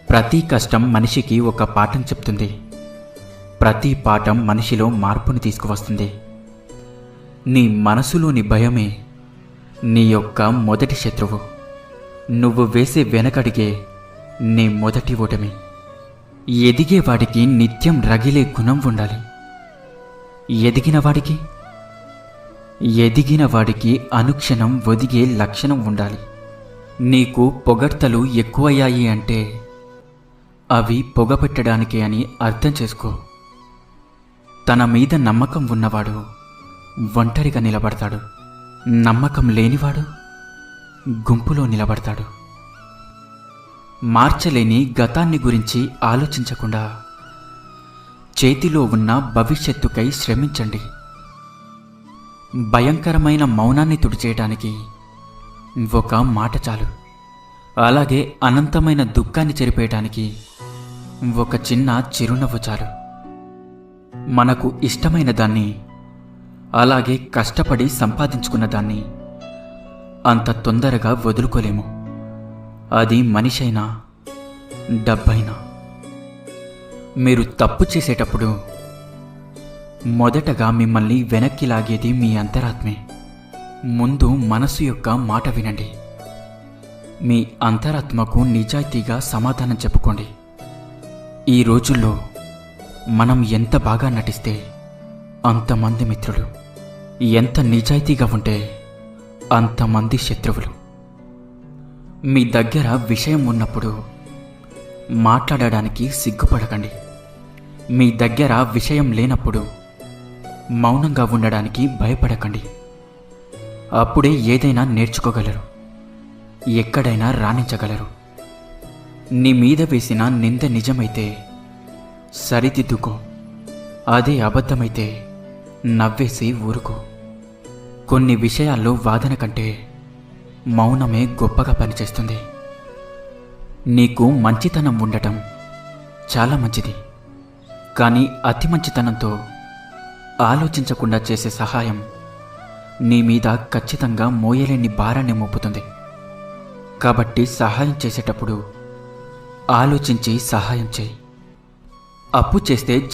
ప్రతి కష్టం మనిషికి ఒక పాఠం చెప్తుంది. ప్రతి పాఠం మనిషిలో మార్పుని తీసుకువస్తుంది. నీ మనసులోని భయమే నీ యొక్క మొదటి శత్రువు. నువ్వు వేసే వెనకడిగే నీ మొదటి ఓటమి. ఎదిగేవాడికి నిత్యం రగిలే గుణం ఉండాలి. ఎదిగిన వాడికి అనుక్షణం ఒదిగే లక్షణం ఉండాలి. నీకు పొగడ్తలు ఎక్కువయ్యాయి అంటే అవి పొగపెట్టడానికే అని అర్థం చేసుకో. తన మీద నమ్మకం ఉన్నవాడు ఒంటరిగా నిలబడతాడు. నమ్మకం లేనివాడు గుంపులో నిలబడతాడు. మార్చలేని గతాన్ని గురించి ఆలోచించకుండా చేతిలో ఉన్న భవిష్యత్తుకై శ్రమించండి. భయంకరమైన మౌనాన్ని తుడిచేయడానికి ఒక మాట చాలు. అలాగే అనంతమైన దుఃఖాన్ని చెరిపేయడానికి ఒక చిన్న చిరునవ్వు చాలు. మనకు ఇష్టమైన దాన్ని, అలాగే కష్టపడి సంపాదించుకున్న దాన్ని అంత తొందరగా వదులుకోలేము. అది మనిషైనా డబ్బైనా. మీరు తప్పు చేసేటప్పుడు మొదటగా మిమ్మల్ని వెనక్కి లాగేది మీ అంతరాత్మే. ముందు మనసు యొక్క మాట వినండి. మీ అంతరాత్మకు నిజాయితీగా సమాధానం చెప్పుకోండి. ఈ రోజుల్లో మనం ఎంత బాగా నటిస్తే అంతమంది మిత్రులు, ఎంత నిజాయితీగా ఉంటే అంతమంది శత్రువులు. మీ దగ్గర విషయం ఉన్నప్పుడు మాట్లాడడానికి సిగ్గుపడకండి. మీ దగ్గర విషయం లేనప్పుడు మౌనంగా ఉండడానికి భయపడకండి. అప్పుడే ఏదైనా నేర్చుకోగలరు, ఎక్కడైనా రాణించగలరు. నీ మీద వేసిన నింద నిజమైతే సరిదిద్దుకో. అదే అబద్ధమైతే నవ్వేసి ఊరుకో. కొన్ని విషయాల్లో వాదన కంటే మౌనమే గొప్పగా పనిచేస్తుంది. నీకు మంచితనం ఉండటం చాలా మంచిది. కానీ అతి మంచితనంతో ఆలోచించకుండా చేసే సహాయం నీ మీద ఖచ్చితంగా మోయలేని భారాన్ని మోపుతుంది. కాబట్టి సహాయం చేసేటప్పుడు ఆలోచించి సహాయం చేయి. అప్పు చేస్తే